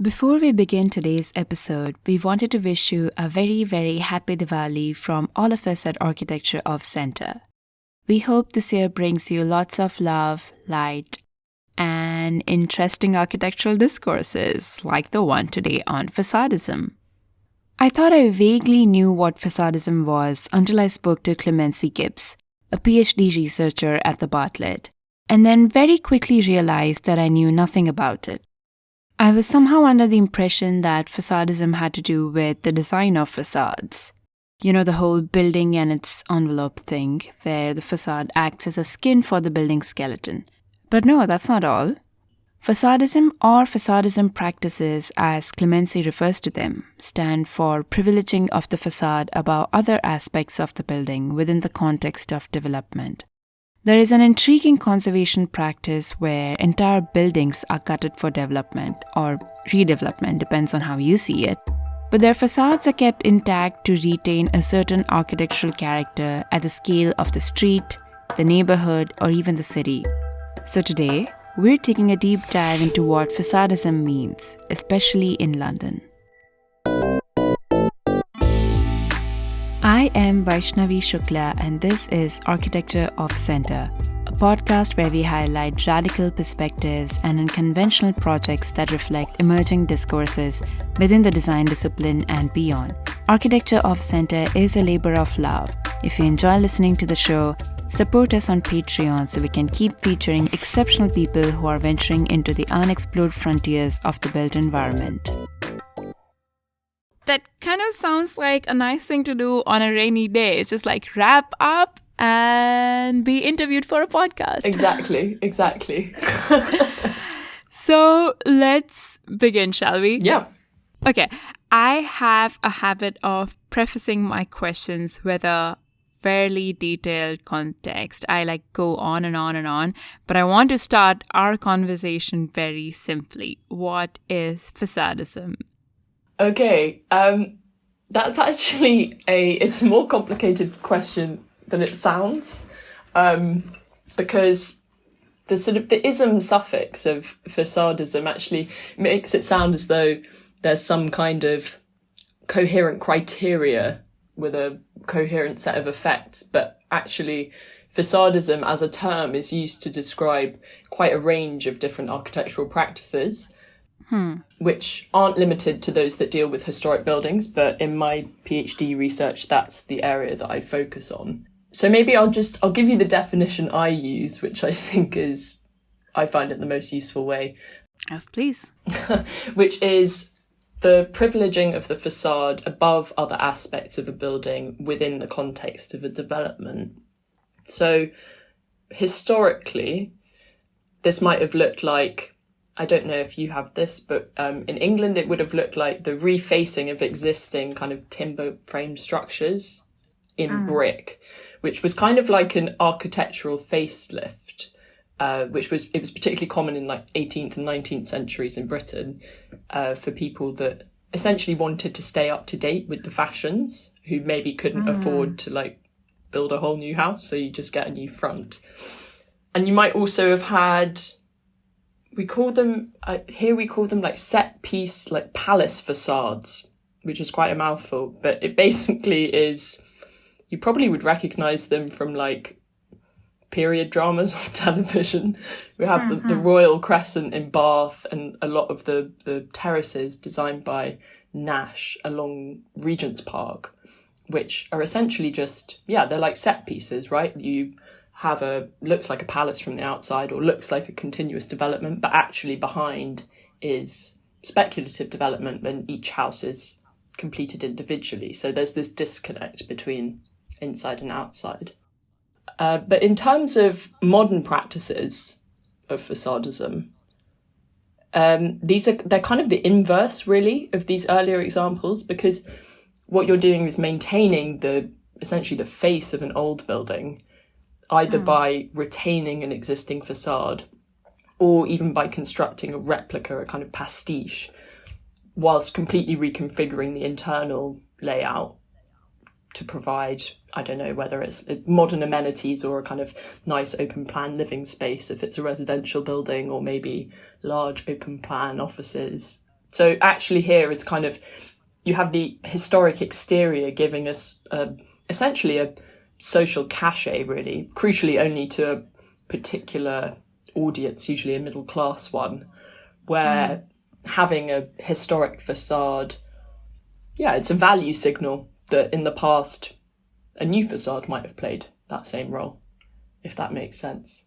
Before we begin today's episode, we wanted to wish you a very, very happy Diwali from all of us at Architecture of Center. We hope this year brings you lots of love, light, and interesting architectural discourses like the one today on Facadism. I thought I vaguely knew what Facadism was until I spoke to Clemency Gibbs, a PhD researcher at the Bartlett, and then very quickly realized that I knew nothing about it. I was somehow under the impression that facadism had to do with the design of facades. You know, the whole building and its envelope thing, where the facade acts as a skin for the building skeleton. But no, that's not all. Facadism or facadism practices, as Clemency refers to them, stand for privileging of the facade above other aspects of the building within the context of development. There is an intriguing conservation practice where entire buildings are gutted for development or redevelopment, depends on how you see it, but their facades are kept intact to retain a certain architectural character at the scale of the street, the neighborhood, or even the city. So today, we're taking a deep dive into what facadism means, especially in London. I am Vaishnavi Shukla and this is Architecture of Center, a podcast where we highlight radical perspectives and unconventional projects that reflect emerging discourses within the design discipline and beyond. Architecture of Center is a labor of love. If you enjoy listening to the show, support us on Patreon so we can keep featuring exceptional people who are venturing into the unexplored frontiers of the built environment. That kind of sounds like a nice thing to do on a rainy day. It's just like wrap up and be interviewed for a podcast. Exactly. So let's begin, shall we? Yeah. Okay. I have a habit of prefacing my questions with a fairly detailed context. I go on and on and on, but I want to start our conversation very simply. What is facadism? Okay, that's actually it's a more complicated question than it sounds, because the ism suffix of facadism actually makes it sound as though there's some kind of coherent criteria with a coherent set of effects, but actually facadism as a term is used to describe quite a range of different architectural practices. Which aren't limited to those that deal with historic buildings, but in my PhD research, that's the area that I focus on. So maybe I'll give you the definition I use, which I think I find it the most useful way. Yes, please. Which is the privileging of the facade above other aspects of a building within the context of a development. So historically, this might have looked like, I don't know if you have this, but in England it would have looked like the refacing of existing kind of timber frame structures in brick, which was kind of like an architectural facelift, it was particularly common in 18th and 19th centuries in Britain for people that essentially wanted to stay up to date with the fashions, who maybe couldn't afford to build a whole new house, so you just get a new front. And you might also have had, we call them set piece, palace facades, which is quite a mouthful, but it basically is, you probably would recognise them from period dramas on television. We have the Royal Crescent in Bath and a lot of the terraces designed by Nash along Regent's Park, which are essentially just, they're like set pieces, right? You have looks like a palace from the outside or looks like a continuous development, but actually behind is speculative development when each house is completed individually. So there's this disconnect between inside and outside. But in terms of modern practices of facadism, they're kind of the inverse, really, of these earlier examples, because what you're doing is maintaining essentially the face of an old building, either by retaining an existing facade or even by constructing a replica, a kind of pastiche, whilst completely reconfiguring the internal layout to provide, I don't know, whether it's modern amenities or a kind of nice open plan living space if it's a residential building, or maybe large open plan offices So actually here is kind of, you have the historic exterior giving us essentially a social cachet, really, crucially only to a particular audience, usually a middle class one, where having a historic facade, it's a value signal that in the past a new facade might have played that same role, if that makes sense.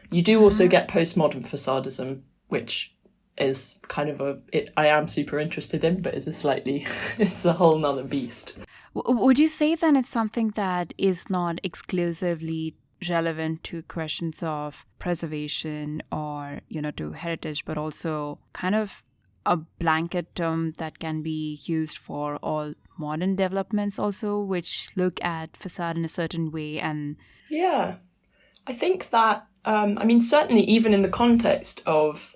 You do also get postmodern facadism, which is kind of I am super interested in, but it's a whole nother beast. Would you say then it's something that is not exclusively relevant to questions of preservation or, to heritage, but also kind of a blanket term that can be used for all modern developments also, which look at facade in a certain way? And yeah, I think that, certainly even in the context of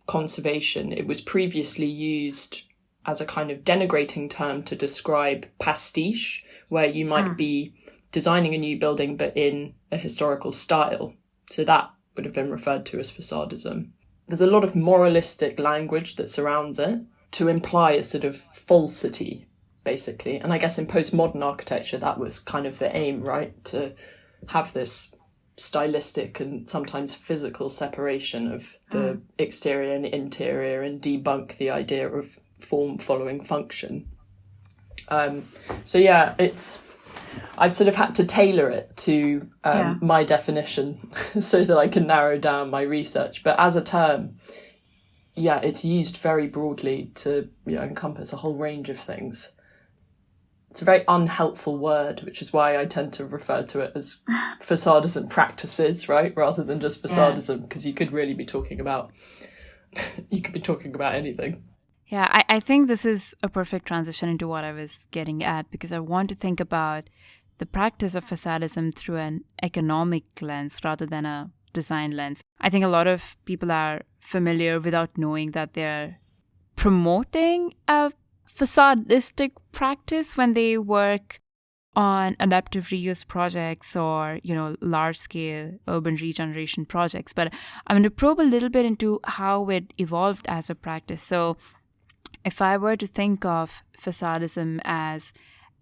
conservation, it was previously used as a kind of denigrating term to describe pastiche, where you might be designing a new building but in a historical style. So that would have been referred to as facadism. There's a lot of moralistic language that surrounds it to imply a sort of falsity, basically. And I guess in postmodern architecture, that was kind of the aim, right? To have this stylistic and sometimes physical separation of the exterior and the interior and debunk the idea of form following function. I've sort of had to tailor it to my definition so that I can narrow down my research. But as a term, it's used very broadly to encompass a whole range of things. It's a very unhelpful word, which is why I tend to refer to it as facadism practices, right, rather than just facadism, because you could really be talking about anything. Yeah, I think this is a perfect transition into what I was getting at, because I want to think about the practice of facadism through an economic lens rather than a design lens. I think a lot of people are familiar without knowing that they're promoting a facadistic practice when they work on adaptive reuse projects or, large-scale urban regeneration projects. But I'm going to probe a little bit into how it evolved as a practice. So if I were to think of facadism as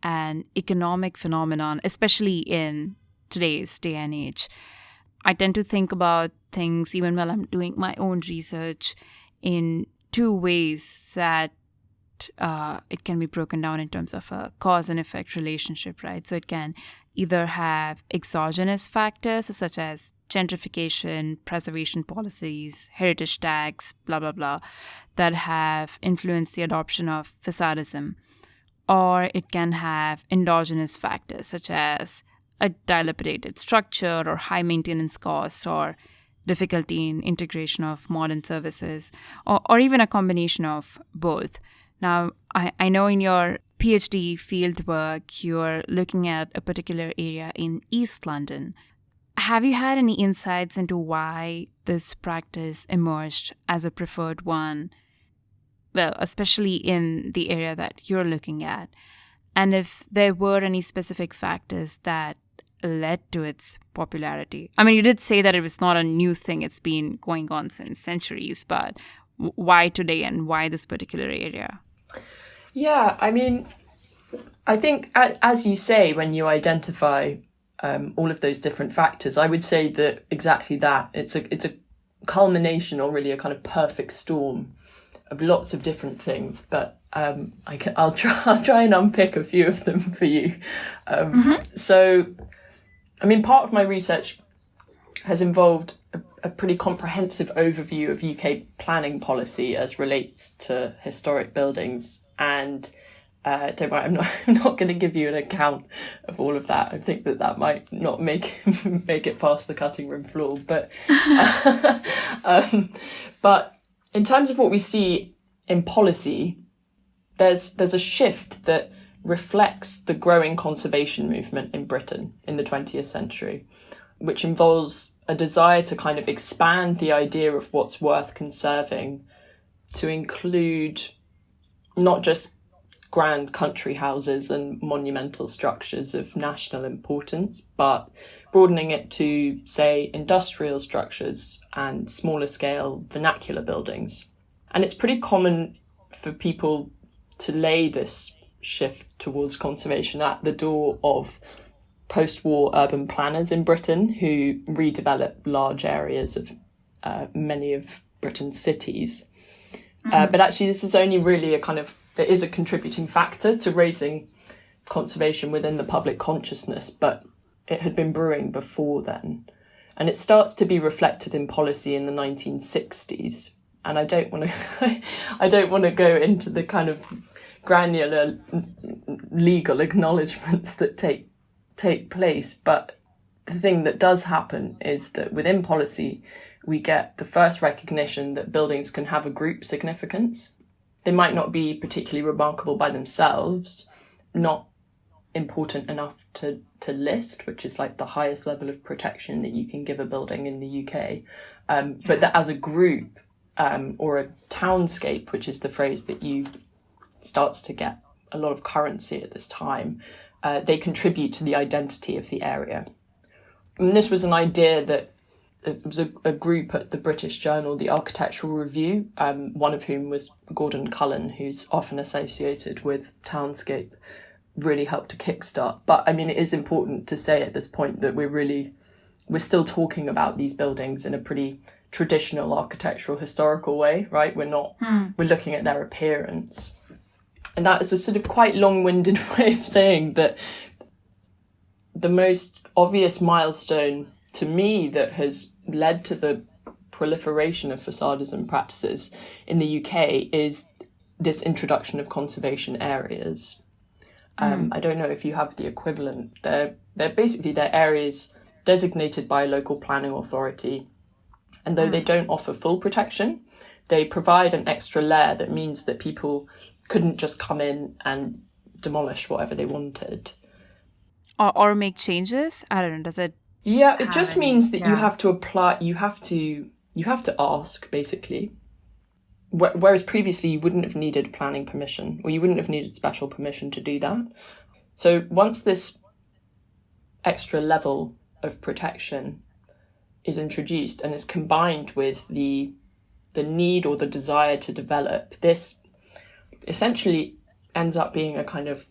an economic phenomenon, especially in today's day and age, I tend to think about things, even while I'm doing my own research, in two ways that it can be broken down in terms of a cause and effect relationship, right? So it can either have exogenous factors such as gentrification, preservation policies, heritage tax, blah, blah, blah, that have influenced the adoption of facadism. Or it can have endogenous factors such as a dilapidated structure or high maintenance costs or difficulty in integration of modern services, or even a combination of both. Now, I know in your PhD fieldwork, you're looking at a particular area in East London. Have you had any insights into why this practice emerged as a preferred one? Well, especially in the area that you're looking at. And if there were any specific factors that led to its popularity. I mean, you did say that it was not a new thing. It's been going on since centuries, but why today and why this particular area? Yeah, I mean, I think, as you say, when you identify all of those different factors, I would say that exactly that. It's a culmination, or really a kind of perfect storm of lots of different things. But I'll try and unpick a few of them for you. So, I mean, part of my research has involved a pretty comprehensive overview of UK planning policy as relates to historic buildings. And don't worry, I'm not going to give you an account of all of that. I think that might not make it past the cutting room floor. But but in terms of what we see in policy, there's a shift that reflects the growing conservation movement in Britain in the 20th century, which involves a desire to kind of expand the idea of what's worth conserving to include not just grand country houses and monumental structures of national importance, but broadening it to, say, industrial structures and smaller scale vernacular buildings. And it's pretty common for people to lay this shift towards conservation at the door of post-war urban planners in Britain who redeveloped large areas of many of Britain's cities. But actually this is only really there is a contributing factor to raising conservation within the public consciousness, but it had been brewing before then. And it starts to be reflected in policy in the 1960s. And I don't want to go into the kind of granular legal acknowledgements that take place, but the thing that does happen is that within policy we get the first recognition that buildings can have a group significance. They might not be particularly remarkable by themselves, not important enough to list, which is like the highest level of protection that you can give a building in the UK, but that as a group or a townscape, which is the phrase that starts to get a lot of currency at this time, they contribute to the identity of the area. And this was an idea that it was a group at the British journal, the Architectural Review, one of whom was Gordon Cullen, who's often associated with Townscape, really helped to kickstart. But I mean, it is important to say at this point that we're still talking about these buildings in a pretty traditional architectural historical way, right? We're looking at their appearance. And that is a sort of quite long-winded way of saying that the most obvious milestone to me that has led to the proliferation of facadism practices in the UK is this introduction of conservation areas. I don't know if you have the equivalent. They're areas designated by a local planning authority. And though they don't offer full protection, they provide an extra layer that means that people couldn't just come in and demolish whatever they wanted. Or make changes? I don't know, does it? Yeah, it just means that you have to apply, you have to ask, basically. Whereas previously you wouldn't have needed planning permission, or you wouldn't have needed special permission to do that. So once this extra level of protection is introduced and is combined with the need or the desire to develop, this essentially ends up being a kind of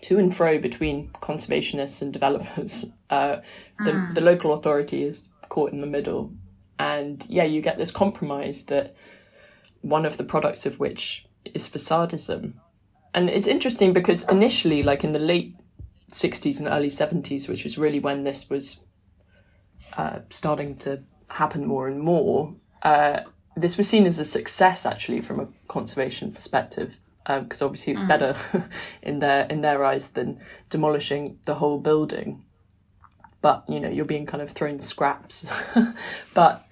to and fro between conservationists and developers. The local authority is caught in the middle. And you get this compromise that one of the products of which is facadism. And it's interesting because initially, like in the late 60s and early 70s, which was really when this was starting to happen more and more, this was seen as a success actually from a conservation perspective, because obviously it's better in their eyes than demolishing the whole building. But, you're being kind of thrown scraps. But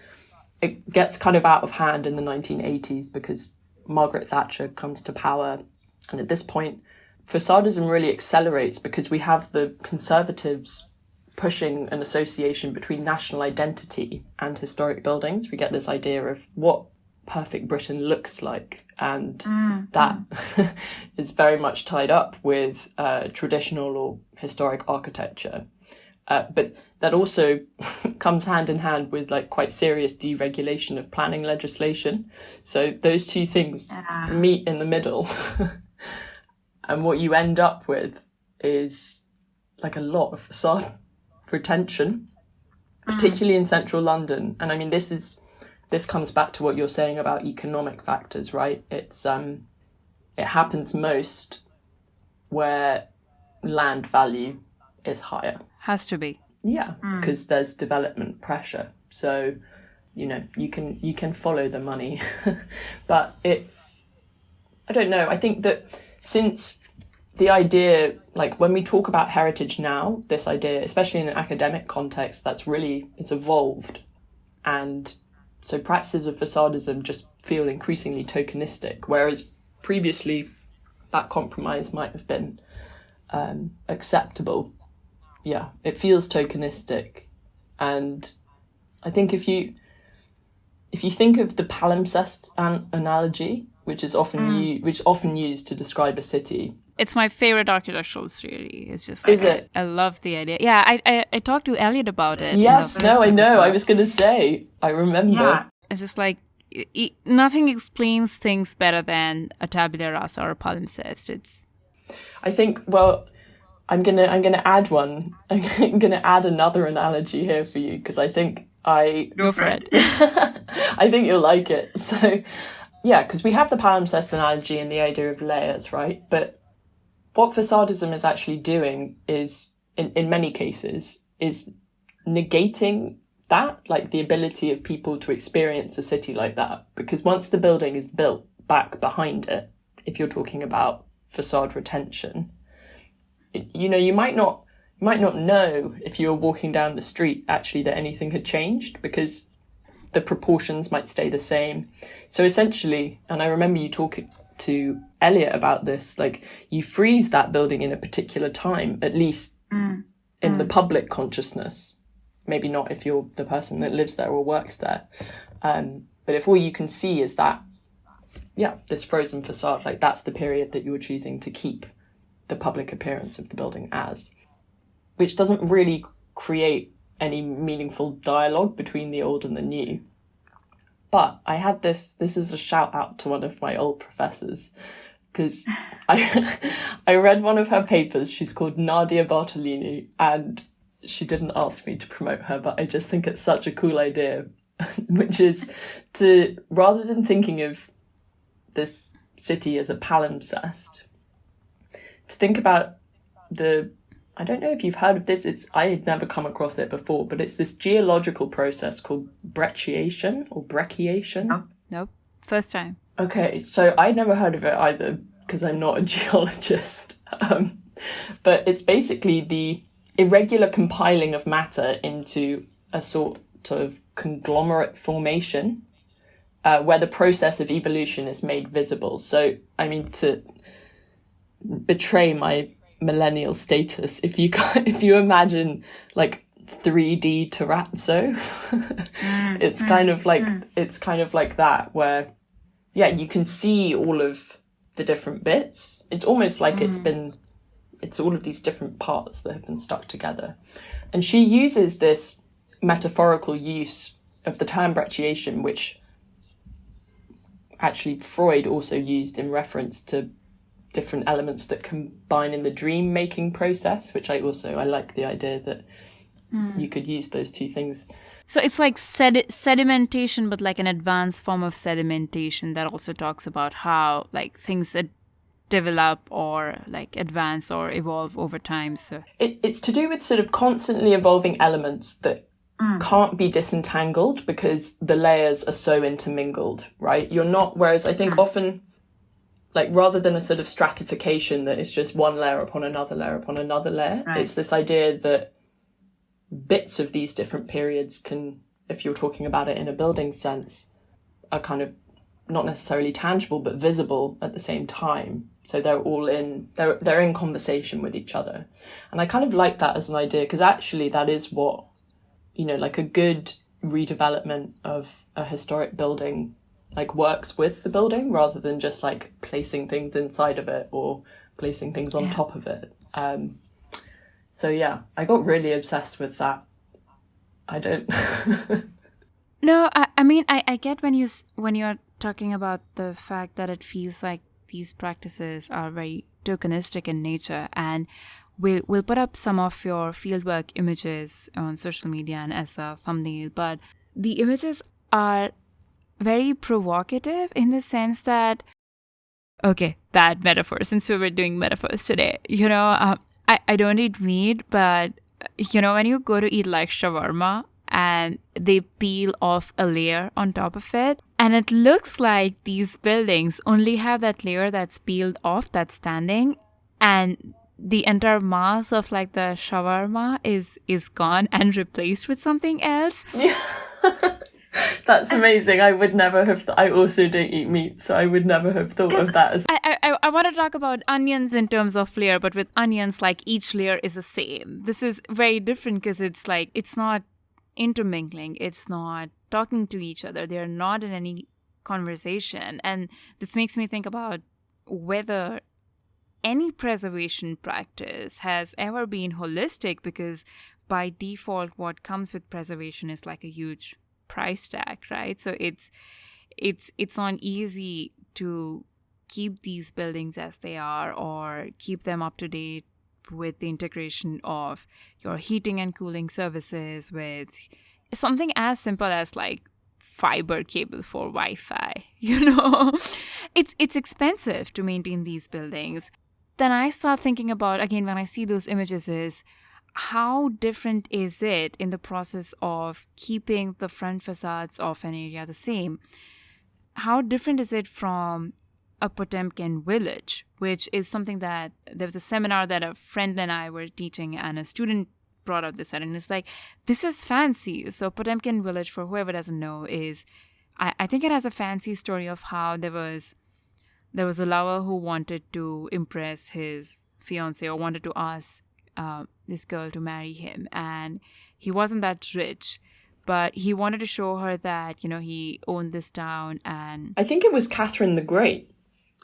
it gets kind of out of hand in the 1980s because Margaret Thatcher comes to power. And at this point, facadism really accelerates because we have the Conservatives pushing an association between national identity and historic buildings. We get this idea of what perfect Britain looks like. And that is very much tied up with traditional or historic architecture. But that also comes hand in hand with like quite serious deregulation of planning legislation. So those two things meet in the middle. And what you end up with is like a lot of facade retention, particularly in central London. And I mean, this comes back to what you're saying about economic factors, right? It happens most where land value is higher. Has to be. Yeah, because there's development pressure. So, you can follow the money. But I don't know, I think that since the idea, like when we talk about heritage now, this idea, especially in an academic context, it's evolved. And so practices of facadism just feel increasingly tokenistic, whereas previously that compromise might have been acceptable. Yeah, it feels tokenistic. And I think if you think of the palimpsest analogy, which is often used to describe a city. It's my favorite architectural theory. It's just like, is it? I love the idea. Yeah, I talked to Elliot about it. Yes, no, I know. I was going to say, I remember. Yeah, it's just like, nothing explains things better than a tabula rasa or a palimpsest. I think, well, I'm gonna add one. I'm gonna add another analogy here for you, because I think Go for it. I think you'll like it. So, yeah, because we have the palimpsest analogy and the idea of layers, right? But what facadism is actually doing is, in many cases, is negating that, like the ability of people to experience a city like that. Because once the building is built back behind it, if you're talking about facade retention, you might not know if you were walking down the street actually that anything had changed, because the proportions might stay the same. So essentially, and I remember you talking to Elliot about this, like you freeze that building in a particular time, at least in the public consciousness. Maybe not if you're the person that lives there or works there. But if all you can see is that, this frozen facade, like that's the period that you're choosing to keep the public appearance of the building as, which doesn't really create any meaningful dialogue between the old and the new. But I had this is a shout out to one of my old professors, because I read one of her papers. She's called Nadia Bartolini, and she didn't ask me to promote her, but I just think it's such a cool idea, which is to, rather than thinking of this city as a palimpsest, to think about I don't know if you've heard of this, I had never come across it before, but it's this geological process called brachiation or brachiation. Nope. First time. Okay, so I'd never heard of it either, because I'm not a geologist. But it's basically the irregular compiling of matter into a sort of conglomerate formation, where the process of evolution is made visible. So, I mean, to betray my millennial status, if you imagine like 3D terrazzo, it's kind of like that, where you can see all of the different bits. It's almost like it's all of these different parts that have been stuck together. And she uses this metaphorical use of the term brachiation, which actually Freud also used in reference to different elements that combine in the dream making process, which I like the idea that you could use those two things. So it's like sedimentation, but like an advanced form of sedimentation that also talks about how like things that develop or like advance or evolve over time. So it's to do with sort of constantly evolving elements that can't be disentangled because the layers are so intermingled, right? Whereas I think often, like rather than a sort of stratification that is just one layer upon another layer upon another layer, right, it's this idea that bits of these different periods can, if you're talking about it in a building sense, are kind of not necessarily tangible but visible at the same time. So they're in conversation with each other. And I kind of like that as an idea, because actually that is what, like a good redevelopment of a historic building like works with the building, rather than just like placing things inside of it or placing things on top of it. So yeah, I got really obsessed with that. I don't. No, I mean I get when you're talking about the fact that it feels like these practices are very tokenistic in nature, and we'll put up some of your fieldwork images on social media and as a thumbnail. But the images are very provocative in the sense that, okay, that metaphor, since we were doing metaphors today, I don't eat meat, but when you go to eat like shawarma and they peel off a layer on top of it, and it looks like these buildings only have that layer that's peeled off, that's standing, and the entire mass of like the shawarma is gone and replaced with something else. Yeah. That's amazing. I would never have. I also don't eat meat, so I would never have thought of that as. I want to talk about onions in terms of layer, but with onions, like each layer is the same. This is very different because it's like it's not intermingling. It's not talking to each other. They're not in any conversation, and this makes me think about whether any preservation practice has ever been holistic, because by default, what comes with preservation is like a huge price tag, right? So it's not easy to keep these buildings as they are or keep them up to date with the integration of your heating and cooling services, with something as simple as like fiber cable for Wi-Fi. It's expensive to maintain these buildings. Then I start thinking about, again, when I see those images, is how different is it in the process of keeping the front facades of an area the same? How different is it from a Potemkin village, which is something that there was a seminar that a friend and I were teaching, and a student brought up this, and it's like, this is fancy. So Potemkin village, for whoever doesn't know, is I think it has a fancy story of how there was a lover who wanted to impress his fiancée, or wanted to ask this girl to marry him, and he wasn't that rich, but he wanted to show her that he owned this town. And I think it was Catherine the Great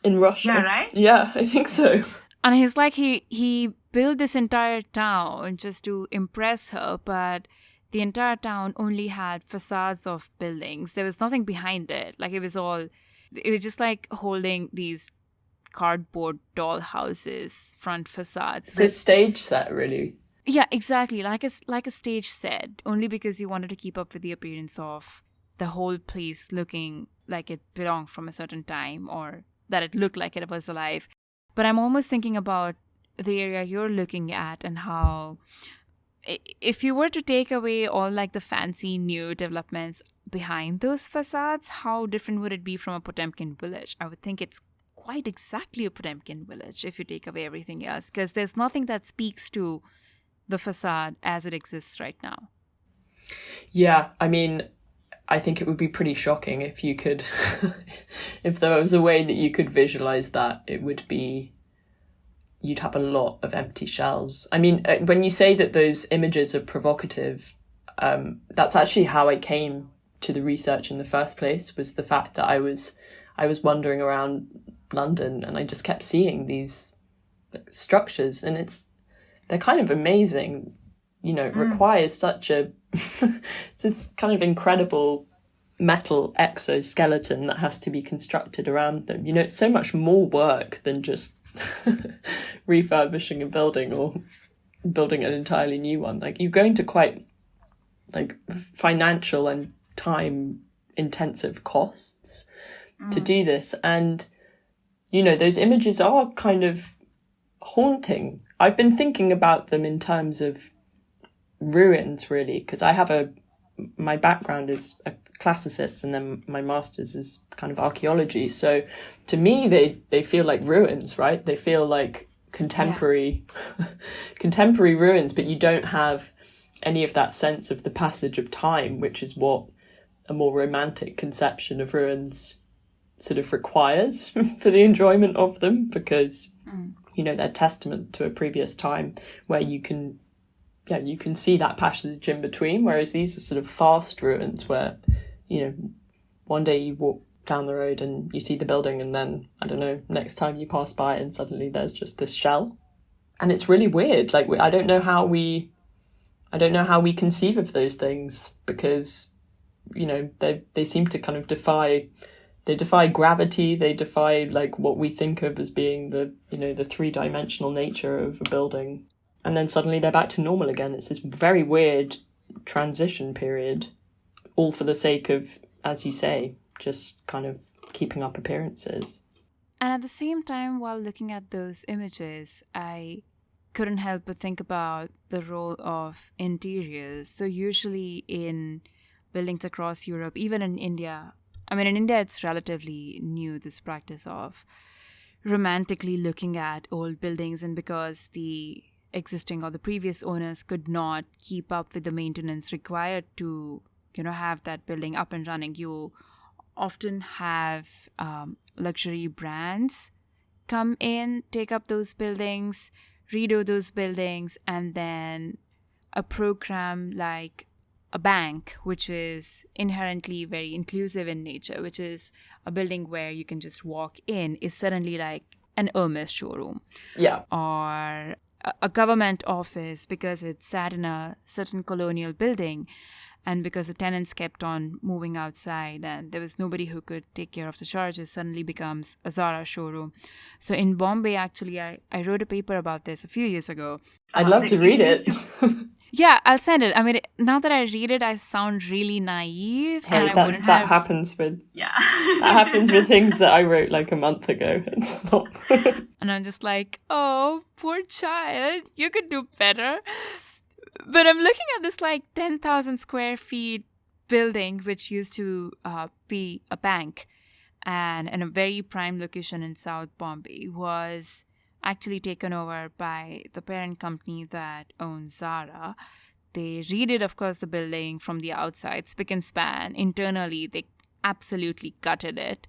in Russia. Yeah, right? Yeah, I think so. And he's like, he built this entire town just to impress her, but the entire town only had facades of buildings. There was nothing behind it. Like, it was just like holding these cardboard doll houses, front facades. It's a stage set, really. Yeah, exactly. Like a stage set, only because you wanted to keep up with the appearance of the whole place looking like it belonged from a certain time, or that it looked like it was alive. But I'm almost thinking about the area you're looking at, and how if you were to take away all like the fancy new developments behind those facades, how different would it be from a Potemkin village? I would think it's quite exactly a Potemkin village if you take away everything else, because there's nothing that speaks to the facade as it exists right now. Yeah, I mean, I think it would be pretty shocking if you could, if there was a way that you could visualize that, it would be, you'd have a lot of empty shells. I mean, when you say that those images are provocative, that's actually how I came to the research in the first place, was the fact that I was wandering around London and I just kept seeing these structures, and they're kind of amazing. It requires such a it's this kind of incredible metal exoskeleton that has to be constructed around them. It's so much more work than just refurbishing a building or building an entirely new one. Like, you're going to quite like financial and time intensive costs to do this. And those images are kind of haunting. I've been thinking about them in terms of ruins, really, because my background is a classicist, and then my master's is kind of archaeology. So to me, they feel like ruins, right? They feel like contemporary ruins, but you don't have any of that sense of the passage of time, which is what a more romantic conception of ruins sort of requires for the enjoyment of them, because they're testament to a previous time where you can see that passage in between, whereas these are sort of fast ruins where, one day you walk down the road and you see the building, and then, I don't know, next time you pass by and suddenly there's just this shell. And it's really weird. Like, I don't know how we conceive of those things, because, they seem to kind of defy gravity, they defy like what we think of as being the three-dimensional nature of a building. And then suddenly they're back to normal again. It's this very weird transition period, all for the sake of, as you say, just kind of keeping up appearances. And at the same time, while looking at those images, I couldn't help but think about the role of interiors. So usually in buildings across Europe, even in India, in India it's relatively new, this practice of romantically looking at old buildings, and because the existing or the previous owners could not keep up with the maintenance required to have that building up and running, you often have luxury brands come in, take up those buildings, redo those buildings, and then a program like a bank, which is inherently very inclusive in nature, which is a building where you can just walk in, is suddenly like an Hermes showroom. Yeah. Or a government office, because it's sat in a certain colonial building, And because the tenants kept on moving outside and there was nobody who could take care of the charges, suddenly becomes a Zara showroom. So in Bombay, actually, I wrote a paper about this a few years ago. I'd love to read it. Yeah, I'll send it. I mean, now that I read it, I sound really naive. Hey, that happens with that happens with things that I wrote like a month ago. It's not. And I'm just like, oh, poor child, you could do better. But I'm looking at this like 10,000 square feet building, which used to be a bank, and in a very prime location in South Bombay, was actually taken over by the parent company that owns Zara. They redid, of course, the building from the outside, spick and span. Internally, they absolutely gutted it.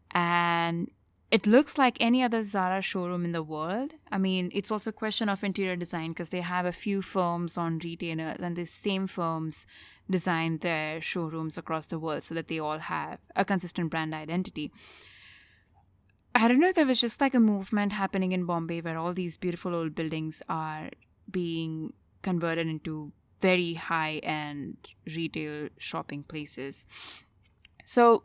And it looks like any other Zara showroom in the world. I mean, it's also a question of interior design because they have a few firms on retainers, and these same firms design their showrooms across the world so that they all have a consistent brand identity. I don't know if there was just like a movement happening in Bombay where all these beautiful old buildings are being converted into very high-end retail shopping places. So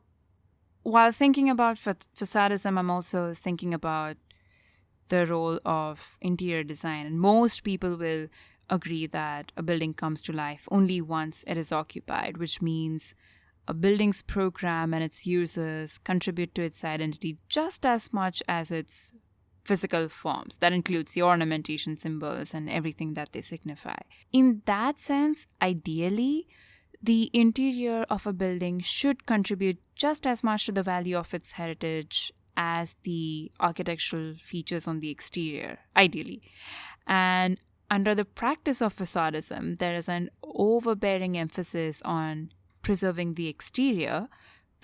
while thinking about facadism, I'm also thinking about the role of interior design. And most people will agree that a building comes to life only once it is occupied, which means a building's program and its users contribute to its identity just as much as its physical forms. That includes the ornamentation, symbols, and everything that they signify. In that sense, ideally, the interior of a building should contribute just as much to the value of its heritage as the architectural features on the exterior, ideally. And under the practice of facadism, there is an overbearing emphasis on preserving the exterior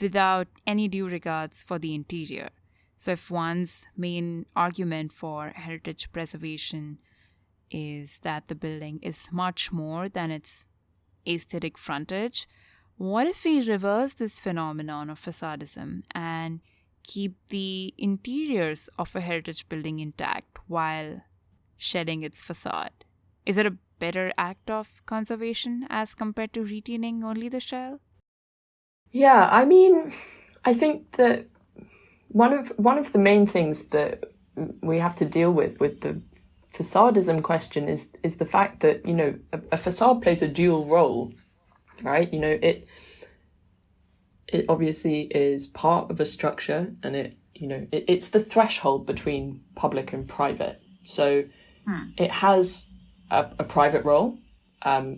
without any due regards for the interior. So if one's main argument for heritage preservation is that the building is much more than its aesthetic frontage, what if we reverse this phenomenon of facadism and keep the interiors of a heritage building intact while shedding its facade? Is it a better act of conservation as compared to retaining only the shell? Yeah, I mean, I think that one of the main things that we have to deal with the facadism question is the fact that, you know, a facade plays a dual role, right? You know, it obviously is part of a structure, and it's the threshold between public and private. So it has a private role,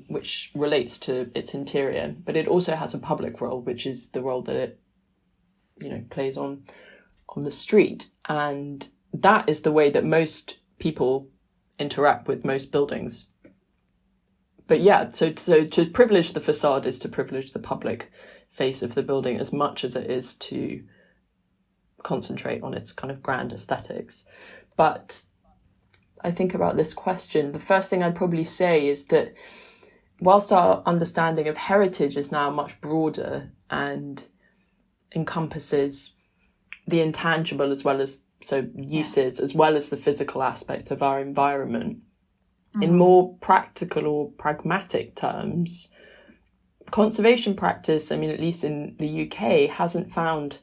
which relates to its interior, but it also has a public role, which is the role that it, you know, plays on the street. And that is the way that most people interact with most buildings. But yeah, so to privilege the facade is to privilege the public face of the building as much as it is to concentrate on its kind of grand aesthetics. But I think about this question, the first thing I'd probably say is that whilst our understanding of heritage is now much broader and encompasses the intangible as well as uses as well as the physical aspects of our environment, in more practical or pragmatic terms, conservation practice, I mean, at least in the UK, hasn't found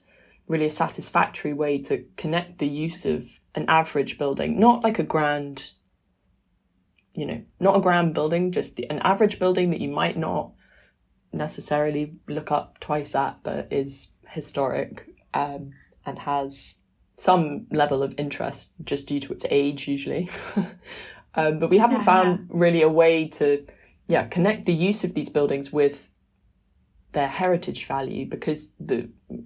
really a satisfactory way to connect the use of an average building, not like a grand, you know, not a grand building, just an average building that you might not necessarily look up twice at, but is historic and has some level of interest just due to its age usually. But we haven't found really a way to connect the use of these buildings with their heritage value,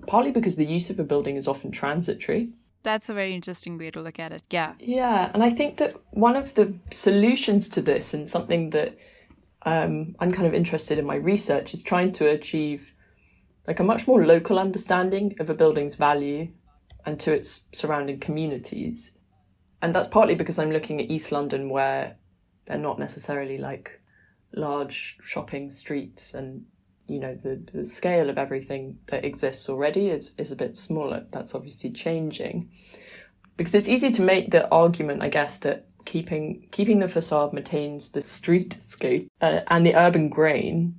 partly because the use of a building is often transitory. That's a very interesting way to look at it. Yeah, and I think that one of the solutions to this, and something that I'm kind of interested in my research, is trying to achieve like a much more local understanding of a building's value and to its surrounding communities. And that's partly because I'm looking at East London, where they're not necessarily like large shopping streets, and you know, the scale of everything that exists already is a bit smaller. That's obviously changing. Because it's easy to make the argument, I guess, that keeping the facade maintains the streetscape and the urban grain,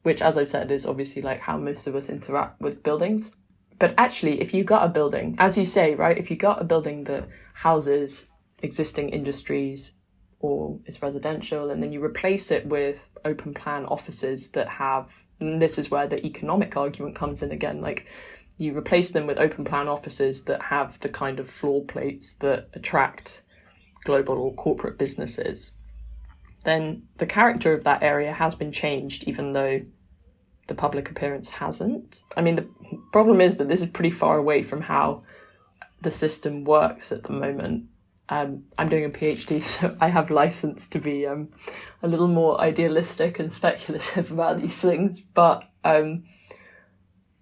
which, as I've said, is obviously like how most of us interact with buildings. But actually, if you got a building, as you say, right, if you got a building that houses existing industries or is residential, and then you replace it with open plan offices that have, and this is where the economic argument comes in again, like you replace them with open plan offices that have the kind of floor plates that attract global or corporate businesses, then the character of that area has been changed, even though the public appearance hasn't. I mean, the problem is that this is pretty far away from how the system works at the moment. I'm doing a PhD, so I have license to be a little more idealistic and speculative about these things. But, you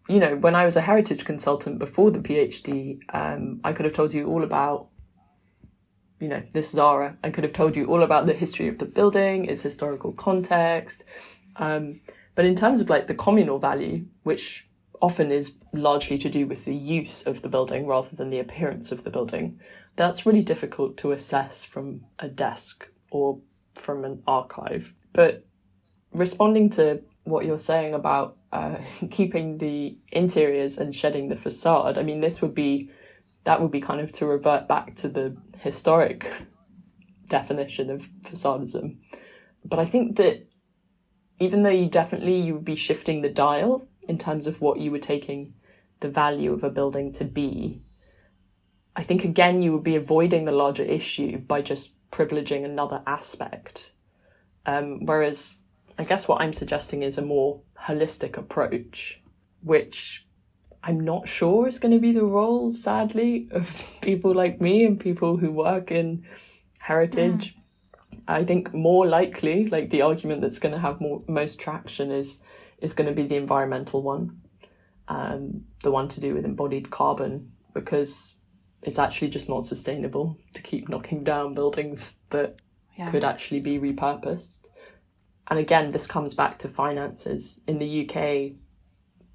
know, when I was a heritage consultant before the PhD, I could have told you all about, you know, this Zara. I could have told you all about the history of the building, its historical context. But in terms of like the communal value, which often is largely to do with the use of the building rather than the appearance of the building, that's really difficult to assess from a desk or from an archive. But responding to what you're saying about keeping the interiors and shedding the facade, I mean, that would be kind of to revert back to the historic definition of facadism. But I think that even though you would be shifting the dial in terms of what you were taking the value of a building to be, I think, again, you would be avoiding the larger issue by just privileging another aspect. Whereas I guess what I'm suggesting is a more holistic approach, which I'm not sure is going to be the role, sadly, of people like me and people who work in heritage. I think more likely, like the argument that's going to have most traction is going to be the environmental one, the one to do with embodied carbon, because it's actually just not sustainable to keep knocking down buildings that could actually be repurposed. And again, this comes back to finances. In the UK,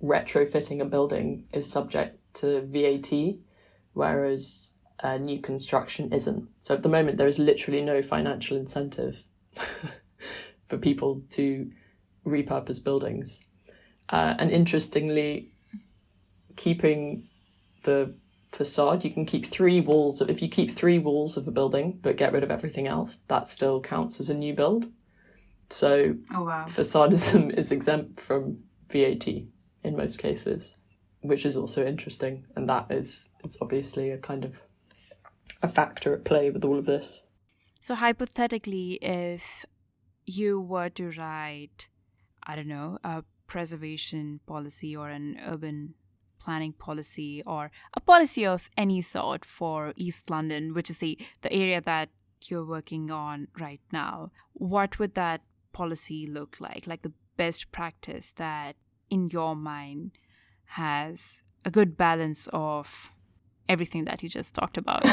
retrofitting a building is subject to VAT, whereas new construction isn't. So at the moment, there is literally no financial incentive for people to repurpose buildings. And interestingly, keeping the facade, you can keep 3 walls. If you keep 3 walls of a building but get rid of everything else, that still counts as a new build. So facadism is exempt from VAT in most cases, which is also interesting. And it's obviously a kind of a factor at play with all of this. So hypothetically, if you were to write, I don't know, a preservation policy or an urban planning policy or a policy of any sort for East London, which is the area that you're working on right now, what would that policy look like? Like the best practice that in your mind has a good balance of everything that you just talked about?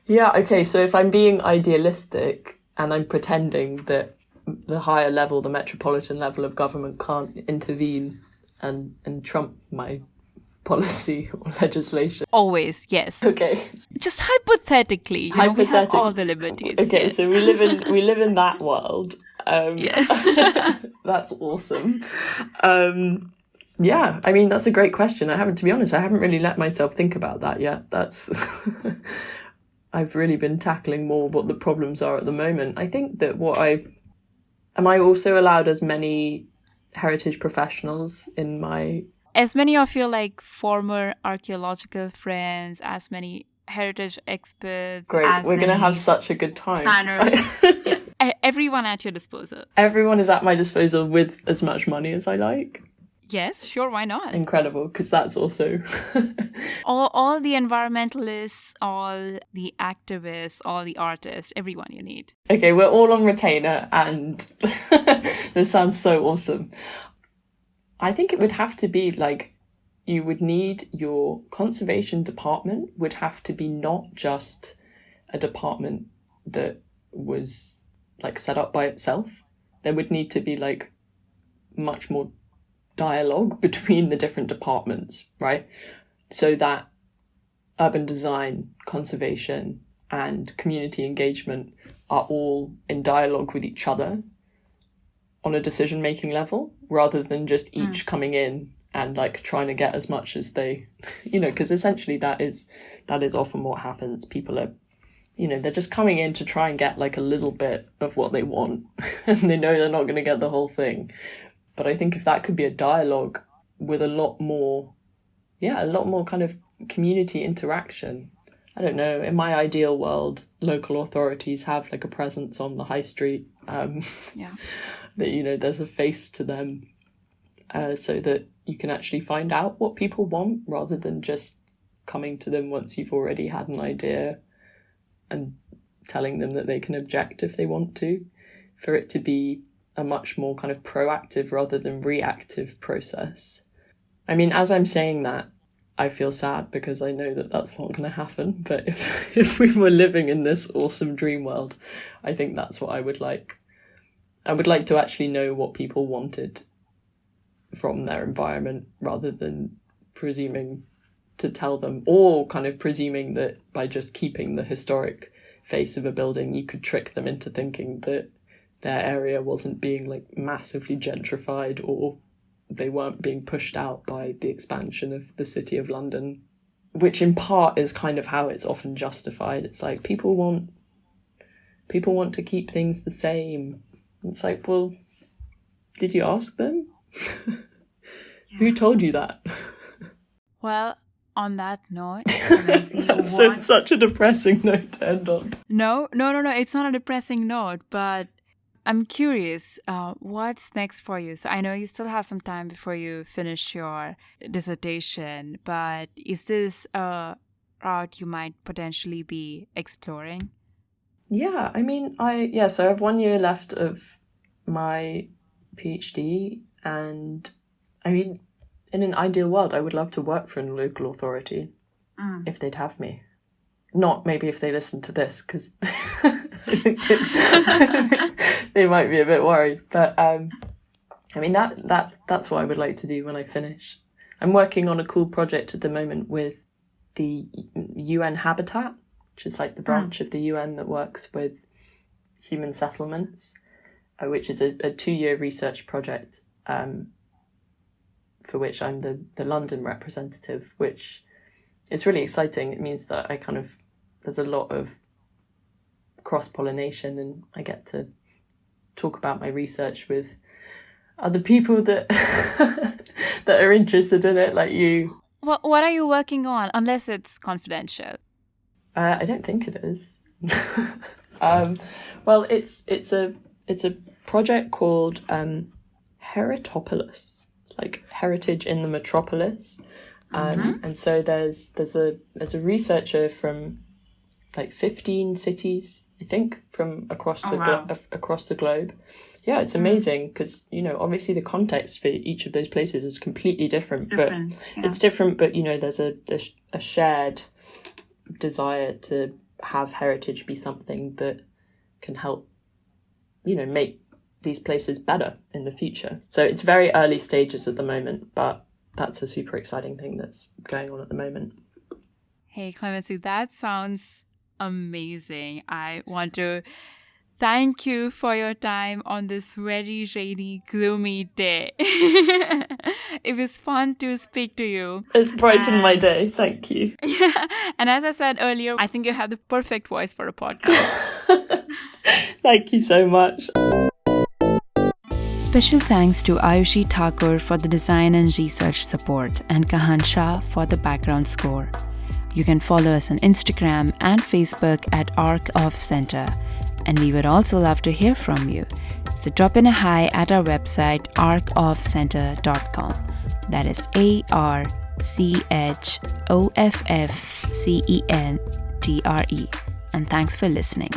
Okay, so if I'm being idealistic and I'm pretending that the higher level, the metropolitan level of government can't intervene and trump my policy or legislation. Always, yes. Okay. Just hypothetically, we have all the liberties. Okay, yes. So we live in that world. Yes. That's awesome. Yeah, I mean, that's a great question. To be honest, I haven't really let myself think about that yet. I've really been tackling more what the problems are at the moment. I think that am I also allowed as many heritage professionals in my... As many of your former archaeological friends, as many heritage experts. Great, we're going to have such a good time. Planners. Yeah. Everyone at your disposal. Everyone is at my disposal with as much money as I like. Yes, sure, why not? Incredible, because that's also... all the environmentalists, all the activists, all the artists, everyone you need. Okay, we're all on retainer, and this sounds so awesome. I think it would have to be you would need your conservation department would have to be not just a department that was set up by itself. There would need to be much more dialogue between the different departments, right? So that urban design, conservation, and community engagement are all in dialogue with each other. on a decision-making level, rather than just each coming in and like trying to get as much as they, because essentially that is often what happens. People are, they're just coming in to try and get like a little bit of what they want, and they know they're not going to get the whole thing. But I think if that could be a dialogue with a lot more kind of community interaction. I don't know, in my ideal world, local authorities have like a presence on the high street, that, there's a face to them, so that you can actually find out what people want rather than just coming to them once you've already had an idea and telling them that they can object if they want to, for it to be a much more kind of proactive rather than reactive process. I mean, as I'm saying that, I feel sad because I know that that's not going to happen. But if we were living in this awesome dream world, I think that's what I would like. I would like to actually know what people wanted from their environment rather than presuming to tell them, or kind of presuming that by just keeping the historic face of a building, you could trick them into thinking that their area wasn't being like massively gentrified, or they weren't being pushed out by the expansion of the City of London, which in part is kind of how it's often justified. It's like people want to keep things the same. It's like, well, did you ask them? Who told you that? Well, on that note, that's such a depressing note to end on. No, it's not a depressing note, but I'm curious, what's next for you? So I know you still have some time before you finish your dissertation, but is this a route you might potentially be exploring? Yeah, I mean, so I have 1 year left of my PhD, and I mean, in an ideal world, I would love to work for a local authority if they'd have me. Not maybe if they listen to this, because they might be a bit worried. But I mean, that's what I would like to do when I finish. I'm working on a cool project at the moment with the UN Habitat, which is like the branch of the UN that works with human settlements, which is a 2-year research project for which I'm the London representative, which is really exciting. It means that there's a lot of cross-pollination, and I get to talk about my research with other people that that are interested in it, like you. What are you working on, unless it's confidential? I don't think it is. Well, it's a project called Heritopolis, like heritage in the metropolis. And so there's a researcher from like 15 cities, I think, from across the globe. Yeah, it's amazing because, obviously the context for each of those places is completely different. It's different, but there's a shared desire to have heritage be something that can help, make these places better in the future. So it's very early stages at the moment, but that's a super exciting thing that's going on at the moment. Hey, Clemency, that sounds amazing. I want to thank you for your time on this very rainy, gloomy day. It was fun to speak to you. It brightened my day. Thank you. Yeah. And as I said earlier, I think you have the perfect voice for a podcast. Thank you so much. Special thanks to Ayushi Thakur for the design and research support, and Kahan Shah for the background score. You can follow us on Instagram and Facebook at Arc of Center, and we would also love to hear from you. So drop in a hi at our website arcoffcenter.com. That is ARCHOFFCENTRE. And thanks for listening.